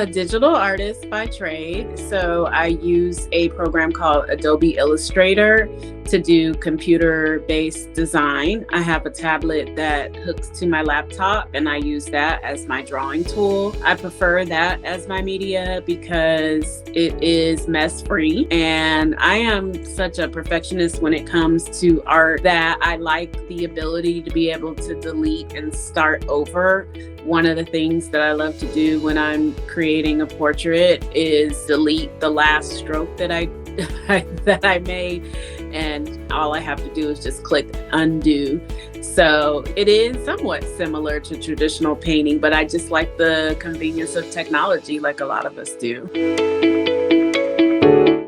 a digital artist by trade, so I use a program called Adobe Illustrator to do computer-based design. I have a tablet that hooks to my laptop, and I use that as my drawing tool. I prefer that as my media because it is mess-free, and I am such a perfectionist when it comes to art that I like the ability to be able to delete and start over. One of the things that I love to do when I'm creating a portrait is delete the last stroke that I made, and all I have to do is just click undo. So it is somewhat similar to traditional painting, but I just like the convenience of technology like a lot of us do.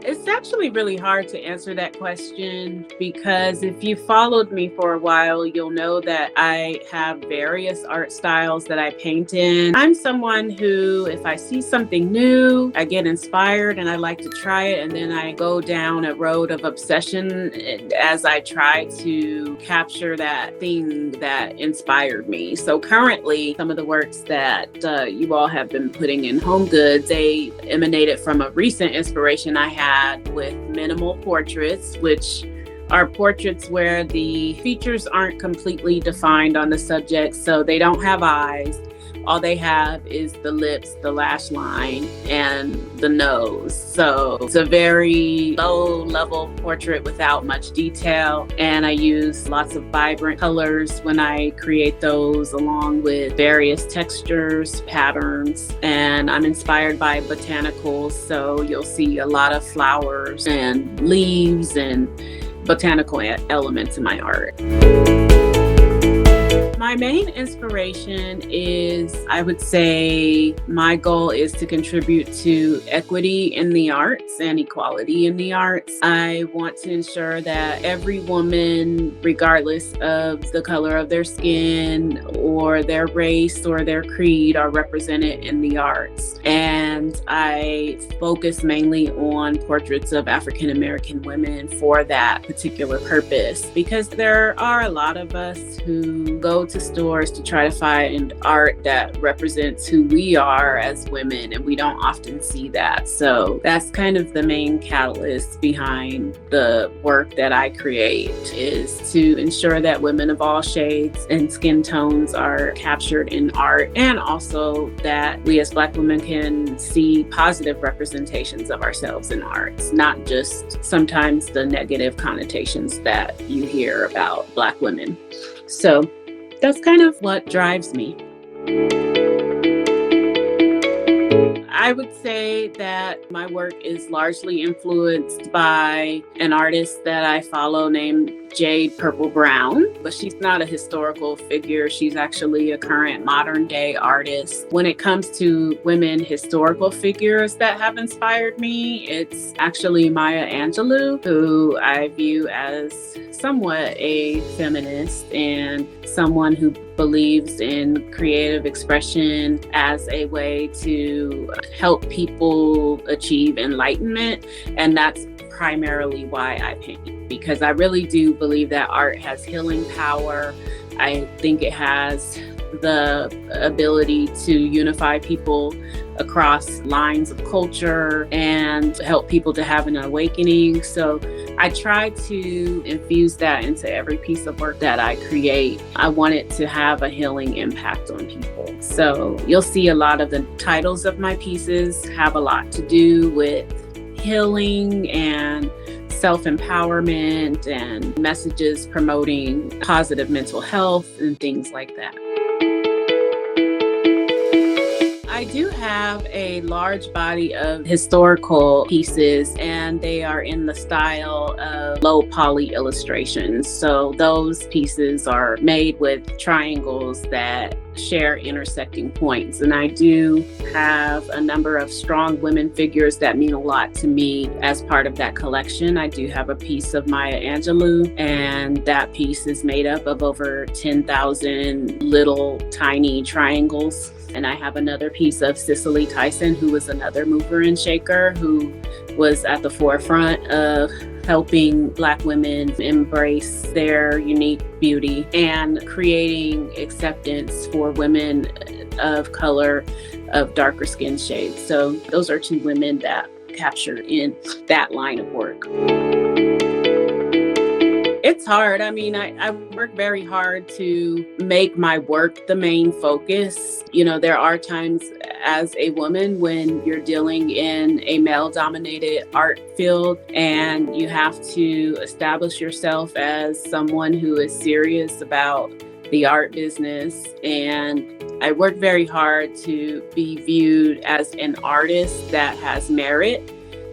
It's actually really hard to answer that question because if you followed me for a while, you'll know that I have various art styles that I paint in. I'm someone who, if I see something new, I get inspired and I like to try it, and then I go down a road of obsession as I try to capture that thing that inspired me. So currently, some of the works that you all have been putting in Home Goods, they emanated from a recent inspiration I had with minimal portraits, which are portraits where the features aren't completely defined on the subject. So they don't have eyes. All they have is the lips, the lash line, and the nose. So it's a very low level portrait without much detail. And I use lots of vibrant colors when I create those, along with various textures, patterns. And I'm inspired by botanicals. So you'll see a lot of flowers and leaves and botanical elements in my art. My main inspiration is, I would say, my goal is to contribute to equity in the arts and equality in the arts. I want to ensure that every woman, regardless of the color of their skin or their race or their creed, are represented in the arts. And I focus mainly on portraits of African American women for that particular purpose, because there are a lot of us who go to stores to try to find art that represents who we are as women, and we don't often see that. So that's kind of the main catalyst behind the work that I create, is to ensure that women of all shades and skin tones are captured in art, and also that we as Black women can see positive representations of ourselves in arts, not just sometimes the negative connotations that you hear about Black women. So that's kind of what drives me. I would say that my work is largely influenced by an artist that I follow named Jade Purple Brown, but she's not a historical figure. She's actually a current modern day artist. When it comes to women historical figures that have inspired me, it's actually Maya Angelou, who I view as somewhat a feminist and someone who believes in creative expression as a way to help people achieve enlightenment. And that's primarily why I paint, because I really do believe that art has healing power. I think it has the ability to unify people across lines of culture and help people to have an awakening. So I try to infuse that into every piece of work that I create. I want it to have a healing impact on people. So you'll see a lot of the titles of my pieces have a lot to do with healing and self-empowerment and messages promoting positive mental health and things like that. I do have a large body of historical pieces, and they are in the style of low poly illustrations. So those pieces are made with triangles that share intersecting points. And I do have a number of strong women figures that mean a lot to me as part of that collection. I do have a piece of Maya Angelou, and that piece is made up of over 10,000 little tiny triangles. And I have another piece of Cicely Tyson, who was another mover and shaker, who was at the forefront of helping Black women embrace their unique beauty and creating acceptance for women of color of darker skin shades. So those are two women that captured in that line of work. It's hard. I mean, I work very hard to make my work the main focus. You know, there are times as a woman when you're dealing in a male-dominated art field and you have to establish yourself as someone who is serious about the art business. And I work very hard to be viewed as an artist that has merit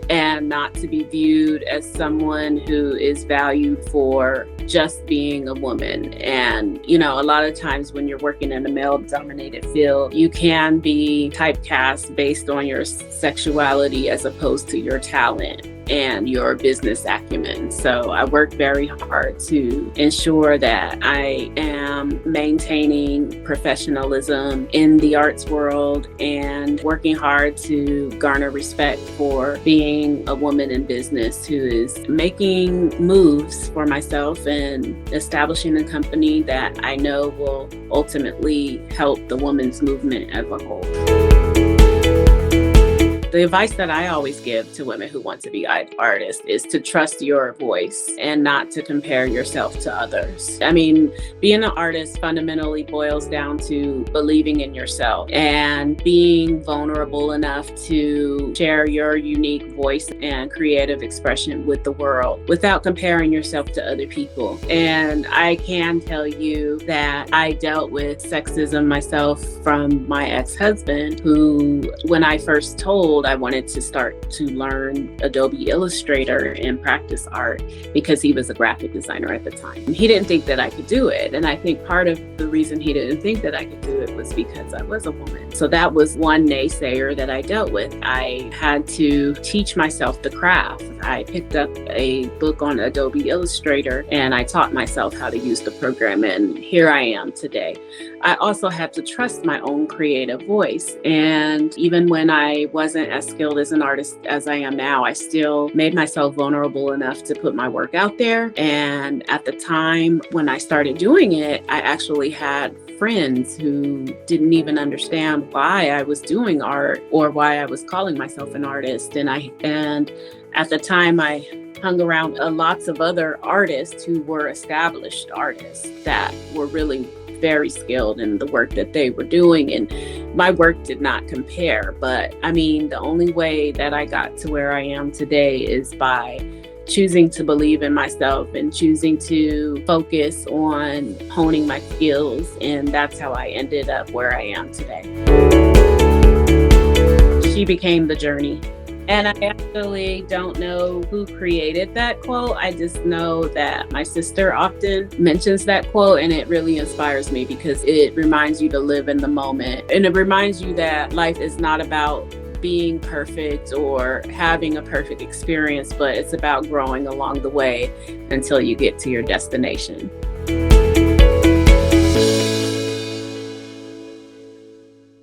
and not to be viewed as someone who is valued for just being a woman. And, you know, a lot of times when you're working in a male-dominated field, you can be typecast based on your sexuality as opposed to your talent and your business acumen. So I work very hard to ensure that I am maintaining professionalism in the arts world and working hard to garner respect for being a woman in business who is making moves for myself and establishing a company that I know will ultimately help the women's movement as a whole. The advice that I always give to women who want to be artists is to trust your voice and not to compare yourself to others. I mean, being an artist fundamentally boils down to believing in yourself and being vulnerable enough to share your unique voice and creative expression with the world without comparing yourself to other people. And I can tell you that I dealt with sexism myself from my ex-husband, who, when I first told I wanted to start to learn Adobe Illustrator and practice art because he was a graphic designer at the time. He didn't think that I could do it. And I think part of the reason he didn't think that I could do it was because I was a woman. So that was one naysayer that I dealt with. I had to teach myself the craft. I picked up a book on Adobe Illustrator and I taught myself how to use the program. And here I am today. I also had to trust my own creative voice. And even when I wasn't as skilled as an artist as I am now, I still made myself vulnerable enough to put my work out there. And at the time when I started doing it, I actually had friends who didn't even understand why I was doing art or why I was calling myself an artist. And at the time I hung around lots of other artists who were established artists that were really very skilled in the work that they were doing, and my work did not compare. But I mean, the only way that I got to where I am today is by choosing to believe in myself and choosing to focus on honing my skills, and that's how I ended up where I am today. She became the journey. And I actually don't know who created that quote. I just know that my sister often mentions that quote, and it really inspires me because it reminds you to live in the moment. And it reminds you that life is not about being perfect or having a perfect experience, but it's about growing along the way until you get to your destination.